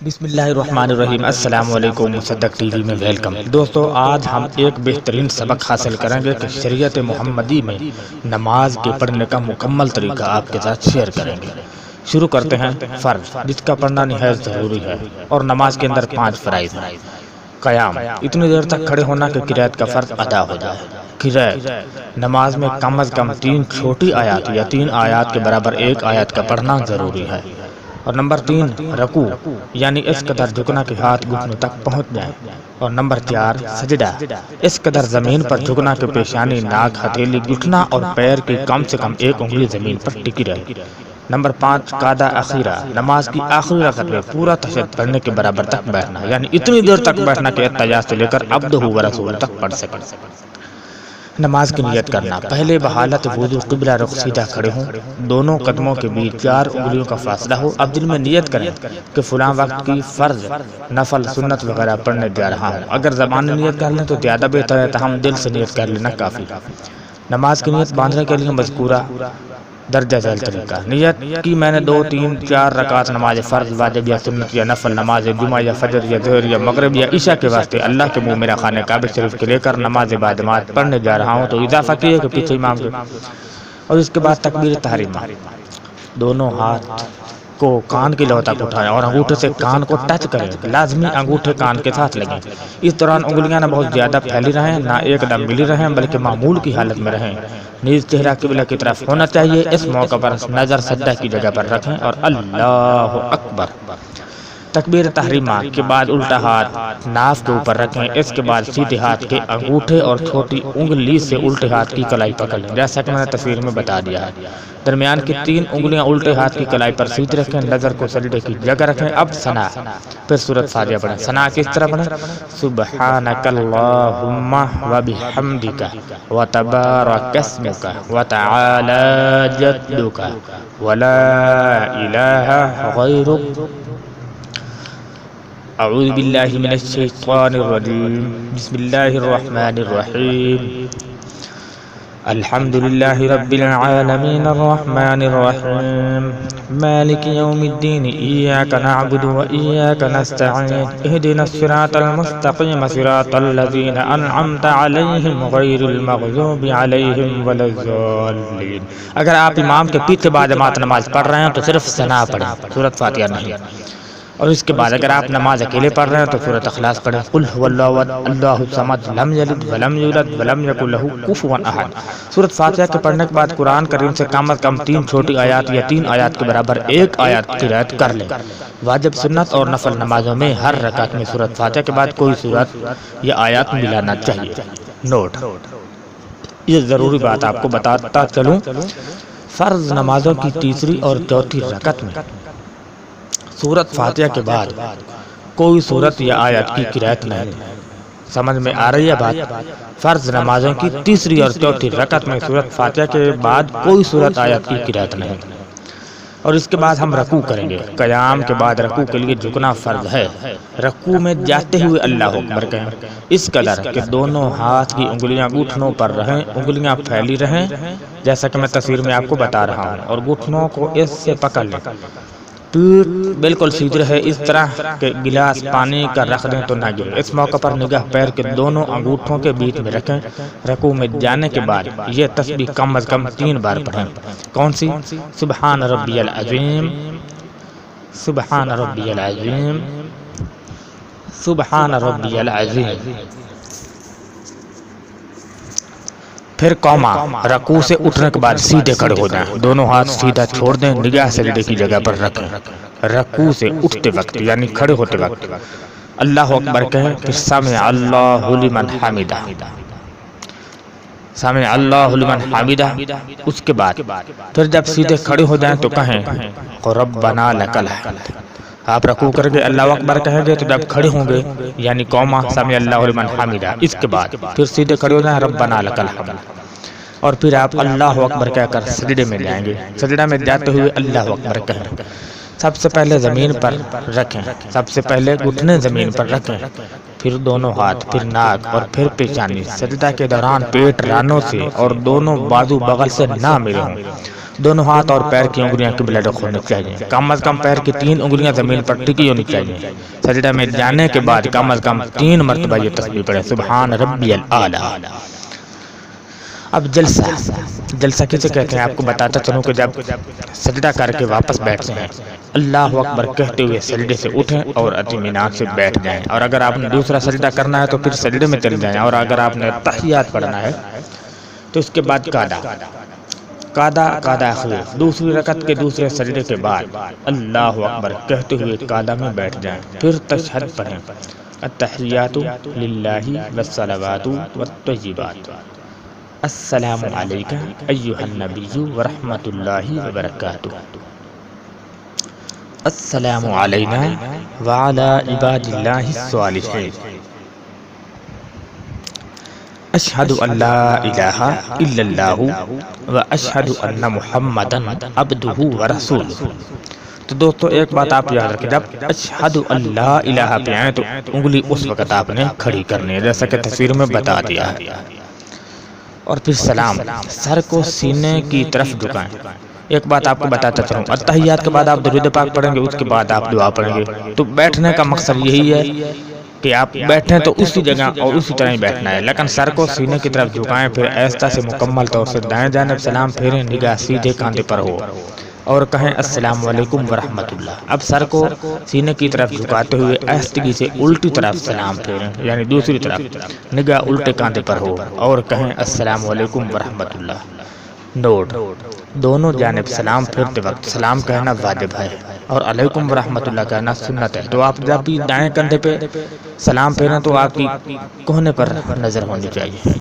بسم اللہ الرحمن الرحیم۔ السلام علیکم، مصدق ٹی وی میں ویلکم۔ دوستو، آج ہم ایک بہترین سبق حاصل کریں گے کہ شریعت محمدی میں نماز کے پڑھنے کا مکمل طریقہ آپ کے ساتھ شیئر کریں گے۔ شروع کرتے ہیں فرض، جس کا پڑھنا نہایت ضروری ہے، اور نماز کے اندر 5 فرائض ہیں۔ قیام، اتنی دیر تک کھڑے ہونا کہ قرات کا فرض ادا ہو جائے۔ قرات، نماز میں کم از کم 3 چھوٹی آیات یا 3 آیات کے برابر 1 آیت کا پڑھنا ضروری ہے۔ اور نمبر 3 رکوع، یعنی اس قدر جھکنا کہ ہاتھ گھٹنوں تک پہنچ جائیں۔ اور نمبر 4 سجدہ، اس قدر زمین پر جھکنا کہ پیشانی، ناک، ہتھیلی، گھٹنا اور پیر کی کم سے کم 1 انگلی زمین پر ٹکی رہے۔ نمبر 5 قعدہ اخیرہ، نماز کی آخری رکعت میں پورا تشہد پڑھنے کے برابر تک بیٹھنا، یعنی اتنی دیر تک بیٹھنا کہ اتحیات سے لے کر عبدہ و رسولہ تک پڑھ سکے۔ نماز کی نیت کرنا، پہلے بحالت وضو قبلہ رخ سیدھا کھڑے ہوں، دونوں قدموں کے بیچ 4 انگلیوں کا فاصلہ ہو۔ اب دل میں نیت کریں کہ فلاں وقت کی فرض، نفل، سنت وغیرہ پڑھنے جا رہا ہوں۔ اگر زبان میں نیت کر لیں تو زیادہ بہتر ہے، تاہم دل سے نیت کر لینا کافی۔ نماز کی نیت باندھنے کے لیے مذکورہ درجہ ذیل طریقہ: نیت کی میں نے 2، 3، 4 رکعت نماز فرض، واجب یا سنت یا نفل، نماز جمعہ یا فجر یا ظہر یا مغرب یا عشاء کے واسطے اللہ کے منہ میرا خانہ کعبہ شریف کے لے کر نماز بعد پڑھنے جا رہا ہوں، تو اضافہ کیے کہ پیچھے امام کے، اور اس کے بعد تکبیر تحریمہ، دونوں ہاتھ کو کان کی لو تک اٹھائیں اور انگوٹھے سے کان کو ٹچ کریں، لازمی انگوٹھے کان کے ساتھ لگیں۔ اس دوران انگلیاں نہ بہت زیادہ پھیلی رہیں، نہ ایک دم ملی رہیں، بلکہ معمول کی حالت میں رہیں۔ نیز چہرہ قبلہ کی طرف ہونا چاہیے۔ اس موقع پر نظر سجدہ کی جگہ پر رکھیں اور اللہ اکبر، تکبیر تحریمہ کے بعد الٹا ہاتھ ناف کے اوپر رکھیں۔ اس کے بعد سیدھے ہاتھ کے انگوٹھے اور چھوٹی انگلی سے الٹے ہاتھ کی کلائی پکڑ لیں، جیسا کہ میں نے تصویر میں بتا دیا ہے۔ درمیان کی 3 انگلیاں الٹے ہاتھ کی کلائی پر سیدھی رکھیں، نظر کو سجدے کی جگہ رکھیں۔ اب ثنا، پھر سورۃ فاتحہ پڑھیں۔ ثنا کس طرح پڑھیں؟ سبحانک اللہم وبحمدک وتبارک اسمک وتعالی جدک ولا الہ غیرک، اعوذ باللہ من الشیطان الرجیم، بسم اللہ الرحمن الرحیم، الحمد للہ رب العالمین الرحمن الرحیم، مالک یوم الدین، ایاک نعبد و ایاک نستعین، اہدنا الصراط المستقیم، صراط الذین انعمت علیہم غیر المغضوب علیہم ولا الضالین۔ اگر آپ امام کے پیچھے بعد جماعت نماز پڑھ رہے ہیں تو صرف ثنا پڑھیں، سورۃ فاتحہ نہیں۔ اور اس کے بعد اگر آپ نماز اکیلے پڑھ رہے ہیں تو سورۃ اخلاص پڑھیں، قل هو اللہ احد اللہ الصمد لم یلد ولم یولد ولم یکن لہ کفوا احد۔ سورۃ فاتحہ کے پڑھنے کے بعد قرآن کریم سے کم از کم 3 چھوٹی آیات یا 3 آیات کے برابر 1 آیات قرات کر لیں۔ واجب، سنت اور نفل نمازوں میں ہر رکعت میں سورۃ فاتحہ کے بعد کوئی سورت یا آیات ملانا چاہیے۔ نوٹ، یہ ضروری بات آپ کو بتاتا چلوں، فرض نمازوں کی تیسری اور چوتھی رکعت میں سورۃ فاتحہ کے بعد کوئی سورت یا آیت کی قرات نہیں۔ سمجھ میں آ رہی ہے بات؟ فرض نمازوں کی تیسری اور چوتھی رکعت میں سورۃ فاتحہ کے بعد کوئی سورت آیت کی قرات نہیں۔ اور اس کے بعد ہم رکوع کریں گے۔ قیام کے بعد رکوع کے لیے جھکنا فرض ہے۔ رکوع میں جاتے ہوئے اللہ اکبر کہیں، اس قدر کہ دونوں ہاتھ کی انگلیاں گھٹنوں پر رہیں، انگلیاں پھیلی رہیں، جیسا کہ میں تصویر میں آپ کو بتا رہا ہوں، اور گھٹنوں کو اس سے پکڑ لیں، پیٹھ بالکل سیدھی رہے، اس طرح کہ گلاس پانی کا رکھ دیں تو نہ گرے۔ اس موقع پر نگاہ پیر کے دونوں انگوٹھوں کے بیچ میں رکھیں۔ رکوع میں جانے کے بعد یہ تسبیح کم از کم 3 بار پڑھیں۔ کون سی؟ سبحان ربی العظیم، سبحان ربی العظیم، سبحان ربی العظیم۔ پھر قوما، رکوع سے اٹھنے کے بعد سیدھے کھڑے ہو جائیں، دونوں ہاتھ سیدھا چھوڑ دیں، نگاہ سجدے کی جگہ پر رکھیں۔ رکوع سے اٹھتے وقت یعنی کھڑے ہوتے وقت اللہ اکبر کہیں، پھر سمع اللہ لمن حمدہ، سمع اللہ لمن حمدہ۔ اس کے بعد پھر جب سیدھے کھڑے ہو جائیں تو کہیں ربنا لک الحمد۔ آپ رکوع کر کے اللہ اکبر کہیں گے تو جب کھڑے ہوں گے یعنی قوما سمع اللہ لمن حمدہ، اس کے بعد پھر سیدھے کھڑے ہو جائیں ربنا لک الحمد، اور پھر آپ اللہ اکبر کہہ کر سجدے میں جائیں گے۔ سجدہ میں جاتے ہوئے اللہ اکبر کہیں، سب سے پہلے زمین پر رکھیں، سب سے پہلے گھٹنے زمین پر رکھیں، پھر دونوں ہاتھ، پھر ناک اور پھر پیشانی۔ سجدہ کے دوران پیٹ رانوں سے اور دونوں بازو بغل سے نہ ملے ہوں۔ دونوں ہاتھ اور پیر کی انگلیاں قبلہ رخ ہونی چاہیے، کم از کم پیر کی 3 انگلیاں زمین پر ٹکی ہونی چاہیے۔ سجدہ میں جانے کے بعد کم از کم 3 مرتبہ یہ تسبیح پڑھیں، سبحان ربی الاعلی۔ اب جلسہ کسے کہتے ہیں آپ کو بتاتا چلوں کہ جب سجدہ کر کے واپس بیٹھتے ہیں، اللہ اکبر کہتے ہوئے سجدے سے اٹھیں اور اطمینان سے بیٹھ جائیں، اور اگر آپ نے دوسرا سجدہ کرنا ہے تو پھر سجدے میں چلے جائیں، اور اگر آپ نے تحیات پڑھنا ہے تو اس کے بعد قعدہ خفیف، دوسری رکعت کے دوسرے سجدے کے بعد اللہ اکبر کہتے ہوئے قعدہ میں بیٹھ جائیں، پھر تشہد پڑھیں، التحیات للہ والصلوات والطیبات، السلام علیکہ ایہا النبی ورحمۃ اللہ وبرکاتہ، السلام علینا وعلی عباد اللہ الصالحین، اشہد ان لا الہ الا اللہ واشہد ان محمدا عبدہ ورسولہ۔ تو دوستو ایک بات آپ یاد رکھیں، جب اشہد ان لا الہ پہ آئیں تو انگلی اس وقت آپ نے کھڑی کرنی ہے جیسا کہ تصویر میں بتا دیا ہے، اور پھر سلام، سر کو سینے کی طرف جھکائیں۔ ایک بات آپ کو بتاتا چلوں، التحیات کے بعد آپ درود پاک پڑھیں گے، اس کے بعد آپ دعا پڑھیں گے، تو بیٹھنے کا مقصد یہی ہے کہ آپ بیٹھیں تو اسی جگہ اور اسی طرح ہی بیٹھنا ہے، لیکن سر کو سینے کی طرف جھکائیں، پھر آہستہ سے مکمل طور سے دائیں جانب سلام پھیریں، نگاہ سیدھے کاندھے پر ہو اور کہیں السلام علیکم ورحمۃ اللہ۔ اب سر کو سینے کی طرف جھکاتے ہوئے آہستگی سے الٹی طرف سلام پھیریں، یعنی دوسری طرف، نگاہ الٹے کاندھے پر ہو اور کہیں السلام علیکم ورحمۃ اللہ۔ نوٹ: دونوں جانب سلام پھیرتے وقت سلام کہنا واجب ہے اور علیکم ورحمۃ اللہ کہنا سنت ہے، تو آپ جب بھی دائیں کندھے پہ سلام پھیریں تو آپ کی کوہنے پر نظر ہونی چاہیے۔